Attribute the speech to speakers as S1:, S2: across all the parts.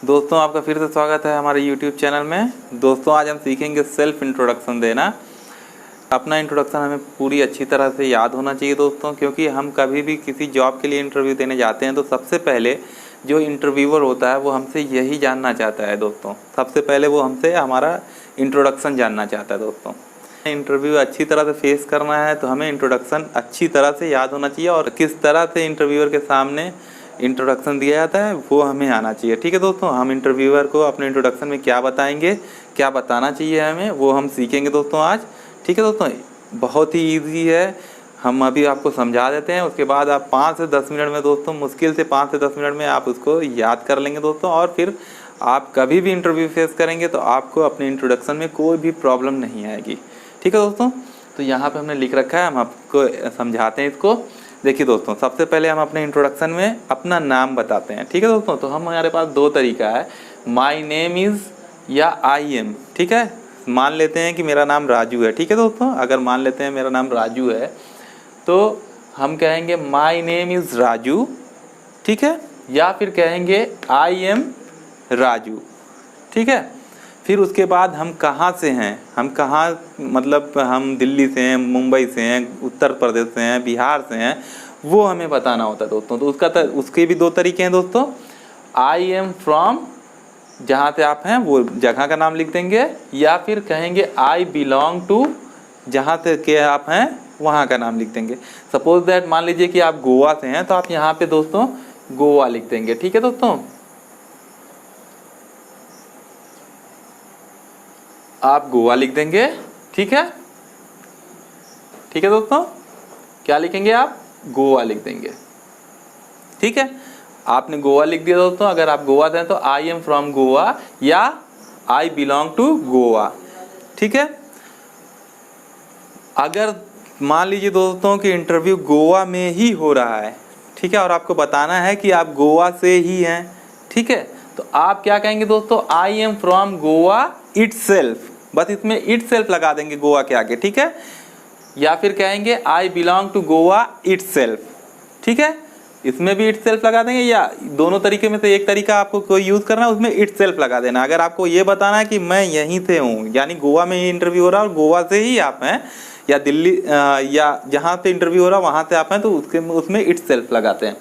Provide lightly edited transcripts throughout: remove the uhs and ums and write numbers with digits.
S1: दोस्तों आपका फिर से स्वागत है हमारे YouTube चैनल में। दोस्तों आज हम सीखेंगे सेल्फ इंट्रोडक्शन देना। अपना इंट्रोडक्शन हमें पूरी अच्छी तरह से याद होना चाहिए दोस्तों, क्योंकि हम कभी भी किसी जॉब के लिए इंटरव्यू देने जाते हैं तो सबसे पहले जो इंटरव्यूअर होता है वो हमसे यही जानना चाहता है दोस्तों। सबसे पहले वो हमसे हमारा इंट्रोडक्शन जानना चाहता है दोस्तों। इंटरव्यू अच्छी तरह से फेस करना है तो हमें इंट्रोडक्शन अच्छी तरह से याद होना चाहिए और किस तरह से इंटरव्यूअर के सामने इंट्रोडक्शन दिया जाता है वो हमें आना चाहिए। ठीक है दोस्तों, हम इंटरव्यूअर को अपने इंट्रोडक्शन में क्या बताएंगे, क्या बताना चाहिए हमें, वो हम सीखेंगे दोस्तों आज। ठीक है दोस्तों, बहुत ही ईजी है, हम अभी आपको समझा देते हैं। उसके बाद आप 5 से 10 मिनट में दोस्तों, मुश्किल से 5 से 10 मिनट में आप उसको याद कर लेंगे दोस्तों। और फिर आप कभी भी इंटरव्यू फेस करेंगे तो आपको अपने इंट्रोडक्शन में कोई भी प्रॉब्लम नहीं आएगी। ठीक है दोस्तों, तो यहाँ पे हमने लिख रखा है, हम आपको समझाते हैं इसको। देखिए दोस्तों, सबसे पहले हम अपने इंट्रोडक्शन में अपना नाम बताते हैं। ठीक है दोस्तों, तो हमारे पास दो तरीका है, माय नेम इज़ या आई एम। ठीक है, मान लेते हैं कि मेरा नाम राजू है। ठीक है दोस्तों, अगर मान लेते हैं मेरा नाम राजू है तो हम कहेंगे माय नेम इज़ राजू। ठीक है, या फिर कहेंगे आई एम राजू। ठीक है, फिर उसके बाद हम कहाँ से हैं, हम कहाँ, मतलब हम दिल्ली से हैं, मुंबई से हैं, उत्तर प्रदेश से हैं, बिहार से हैं, वो हमें बताना होता है दोस्तों। तो उसके भी दो तरीके हैं दोस्तों। आई एम फ्रॉम, जहाँ से आप हैं वो जगह का नाम लिख देंगे, या फिर कहेंगे आई बिलोंग टू, जहाँ से के आप हैं वहाँ का नाम लिख देंगे। सपोज दैट, मान लीजिए कि आप गोवा से हैं तो आप यहाँ पे दोस्तों गोवा लिख देंगे। ठीक है दोस्तों, आप गोवा लिख देंगे। ठीक है, ठीक है दोस्तों, क्या लिखेंगे आप, गोवा लिख देंगे। ठीक है, आपने गोवा लिख दिया दोस्तों। अगर आप गोवा से हैं तो आई एम फ्रॉम गोवा या आई बिलोंग टू गोवा। ठीक है, अगर मान लीजिए दोस्तों कि इंटरव्यू गोवा में ही हो रहा है, ठीक है, और आपको बताना है कि आप गोवा से ही हैं, ठीक है, तो आप क्या कहेंगे दोस्तों, आई एम फ्रॉम गोवा इटसेल्फ, बस इसमें इटसेल्फ लगा देंगे गोवा के आगे। ठीक है, या फिर कहेंगे I belong to Goa itself. ठीक है, इसमें भी इटसेल्फ लगा देंगे, या दोनों तरीके में से एक तरीका आपको कोई यूज़ करना है, उसमें इटसेल्फ लगा देना। अगर आपको ये बताना है कि मैं यहीं से हूँ, यानी गोवा में ही इंटरव्यू हो रहा है और गोवा से ही आप हैं, या दिल्ली या जहाँ से इंटरव्यू हो रहा है वहाँ से आप हैं, तो उसमें इटसेल्फ लगाते हैं।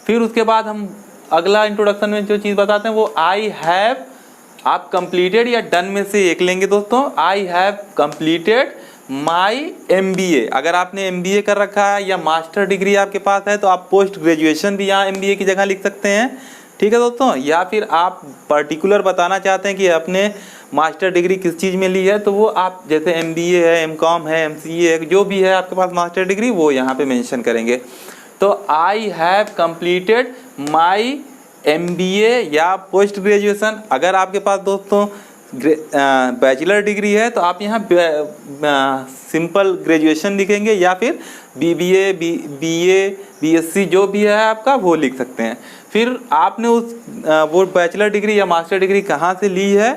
S1: फिर उसके बाद हम अगला इंट्रोडक्शन में जो चीज़ बताते हैं वो आई हैव, आप कंप्लीटेड या डन में से एक लेंगे दोस्तों। I have completed my MBA। अगर आपने MBA कर रखा है या मास्टर डिग्री आपके पास है तो आप पोस्ट ग्रेजुएशन भी यहाँ MBA की जगह लिख सकते हैं। ठीक है दोस्तों, या फिर आप पर्टिकुलर बताना चाहते हैं कि आपने मास्टर डिग्री किस चीज़ में ली है, तो वो आप जैसे MBA है, MCOM है, MCA है, जो भी है आपके पास मास्टर डिग्री, वो यहाँ पे मेंशन करेंगे। तो I have completed my MBA या पोस्ट ग्रेजुएशन। अगर आपके पास दोस्तों बैचलर डिग्री है तो आप यहाँ सिंपल ग्रेजुएशन लिखेंगे, या फिर BBA, BA, BSc जो भी है आपका वो लिख सकते हैं। फिर आपने वो बैचलर डिग्री या मास्टर डिग्री कहाँ से ली है,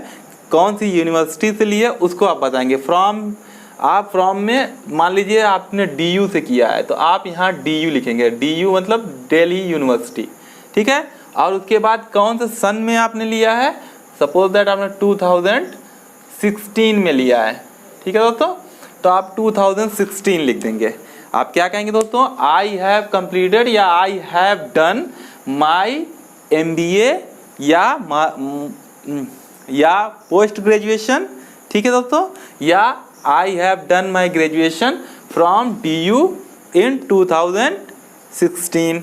S1: कौन सी यूनिवर्सिटी से ली है, उसको आप बताएंगे। फ्रॉम में मान लीजिए आपने DU से किया है तो आप यहाँ DU लिखेंगे। DU मतलब दिल्ली यूनिवर्सिटी। ठीक है, और उसके बाद कौन से सन में आपने लिया है, सपोज दैट आपने 2016 में लिया है। ठीक है दोस्तों, तो आप 2016 लिख देंगे। आप क्या कहेंगे दोस्तों, आई हैव कंप्लीटेड या I have done my MBA या पोस्ट ग्रेजुएशन। ठीक है दोस्तों, या I have done my graduation from DU इन 2016।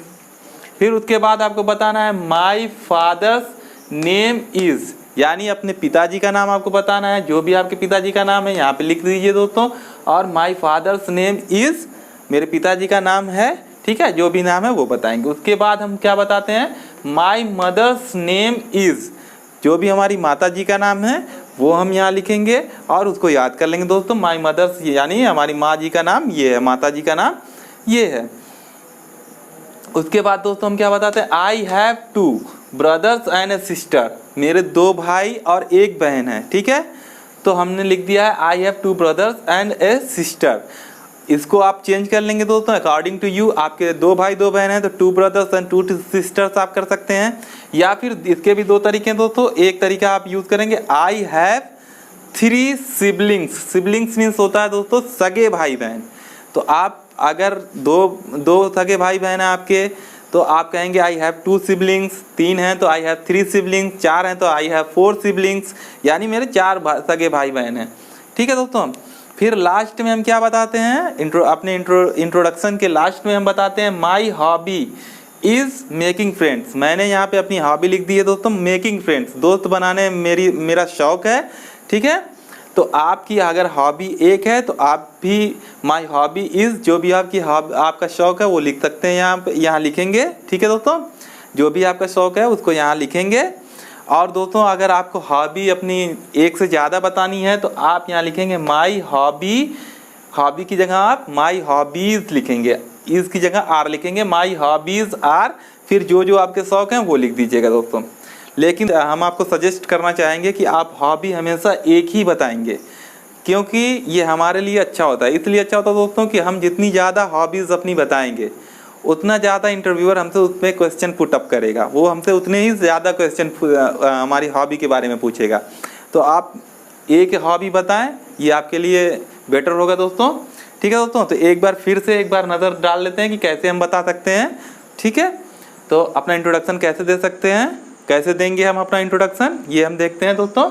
S1: फिर उसके बाद आपको बताना है माई फादर्स नेम इज़, यानी अपने पिताजी का नाम आपको बताना है। जो भी आपके पिताजी का नाम है यहाँ पे लिख दीजिए दोस्तों। और माई फादर्स नेम इज़, मेरे पिताजी का नाम है। ठीक है, जो भी नाम है वो बताएंगे। उसके बाद हम क्या बताते हैं, माई मदर्स नेम इज़, जो भी हमारी माता जी का नाम है वो हम यहाँ लिखेंगे और उसको याद कर लेंगे दोस्तों। माई मदर्स यानी हमारी माँ जी का नाम ये है, माता जी का नाम ये है। उसके बाद दोस्तों हम क्या बताते हैं, I have 2 brothers and A sister, मेरे 2 भाई और 1 बहन है। ठीक है, तो हमने लिख दिया है I have 2 brothers and A sister. इसको आप चेंज कर लेंगे दोस्तों अकॉर्डिंग टू यू। आपके 2 भाई 2 बहन हैं तो 2 ब्रदर्स एंड 2 सिस्टर्स आप कर सकते हैं। या फिर इसके भी 2 तरीके हैं दोस्तों। एक तरीका आप यूज़ करेंगे I have 3 siblings. Siblings means होता है दोस्तों सगे भाई बहन। तो आप अगर दो सगे भाई बहन हैं आपके तो आप कहेंगे आई हैव 2 सिबलिंग्स। 3 हैं तो आई हैव 3 सिबलिंग्स। 4 हैं तो आई हैव 4 सिबलिंग्स, यानी मेरे 4 सगे भाई बहन हैं। ठीक है दोस्तों। फिर लास्ट में हम क्या बताते हैं, अपने इंट्रोडक्शन के लास्ट में हम बताते हैं my hobby is making friends. मैंने यहाँ पे अपनी हॉबी लिख दी है दोस्तों मेकिंग फ्रेंड्स, दोस्त बनाने मेरा शौक है। ठीक है, तो आपकी अगर हॉबी एक है तो आप भी माई हॉबी इज़, जो भी आपका शौक है वो लिख सकते हैं यहाँ लिखेंगे। ठीक है दोस्तों, जो भी आपका शौक है उसको यहाँ लिखेंगे। और दोस्तों अगर आपको हॉबी अपनी एक से ज़्यादा बतानी है तो आप यहाँ लिखेंगे माई हॉबी। हॉबी की जगह आप माई हॉबीज़ लिखेंगे, इज़ की जगह आर लिखेंगे, माई हॉबीज़ आर। फिर जो आपके शौक हैं वो लिख दीजिएगा दोस्तों। लेकिन हम आपको सजेस्ट करना चाहेंगे कि आप हॉबी हमेशा एक ही बताएंगे, क्योंकि ये हमारे लिए अच्छा होता है। इसलिए अच्छा होता है दोस्तों कि हम जितनी ज़्यादा हॉबीज़ अपनी बताएंगे उतना ज़्यादा इंटरव्यूअर हमसे उसमें क्वेश्चन पुटअप करेगा, वो हमसे उतने ही ज़्यादा क्वेश्चन हमारी हॉबी के बारे में पूछेगा। तो आप एक हॉबी बताएं, ये आपके लिए बेटर होगा दोस्तों। ठीक है दोस्तों, तो एक बार नज़र डाल लेते हैं कि कैसे हम बता सकते हैं। ठीक है, तो अपना इंट्रोडक्शन कैसे दे सकते हैं, कैसे देंगे हम अपना इंट्रोडक्शन, ये हम देखते हैं दोस्तों।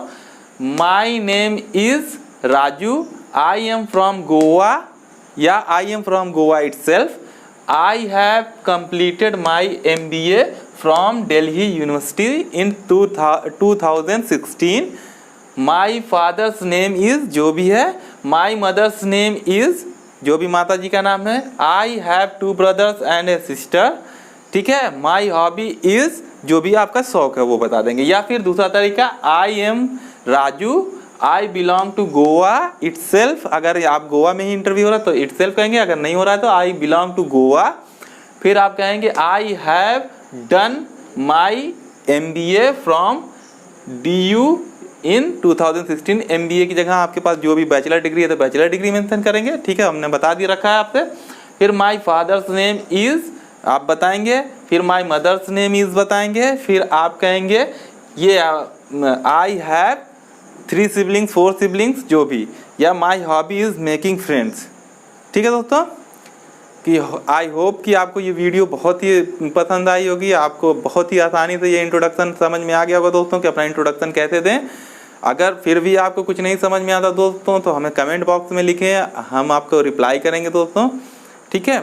S1: My name is Raju, I am from Goa, या I am from Goa itself. I have completed my MBA from Delhi University in 2016. My father's name is, जो भी है, my mother's name is, जो भी माता जी का नाम है। I have 2 brothers and a sister. ठीक है, my hobby is, जो भी आपका शौक है वो बता देंगे। या फिर दूसरा तरीका I am Raju, I belong to Goa itself. अगर आप गोवा में ही इंटरव्यू हो रहा है तो इटसेल्फ कहेंगे, अगर नहीं हो रहा है तो आई बिलोंग टू गोवा। फिर आप कहेंगे I have done my MBA from DU in 2016। MBA की जगह आपके पास जो भी बैचलर डिग्री है तो बैचलर डिग्री मेंशन करेंगे। ठीक है, हमने बता दिया रखा है आपसे। फिर माई फादर्स नेम इज़ आप बताएंगे, फिर माई मदर्स नेम इज़ बताएंगे। फिर आप कहेंगे ये आई हैव 3 सिबलिंग्स 4 सिबलिंग्स जो भी, या my hobby is making friends. ठीक है दोस्तों, कि आई होप कि आपको ये वीडियो बहुत ही पसंद आई होगी, आपको बहुत ही आसानी से ये इंट्रोडक्शन समझ में आ गया होगा दोस्तों कि अपना इंट्रोडक्शन कैसे दें। अगर फिर भी आपको कुछ नहीं समझ में आता दोस्तों तो हमें कमेंट बॉक्स में लिखें, हम आपको रिप्लाई करेंगे दोस्तों। ठीक है।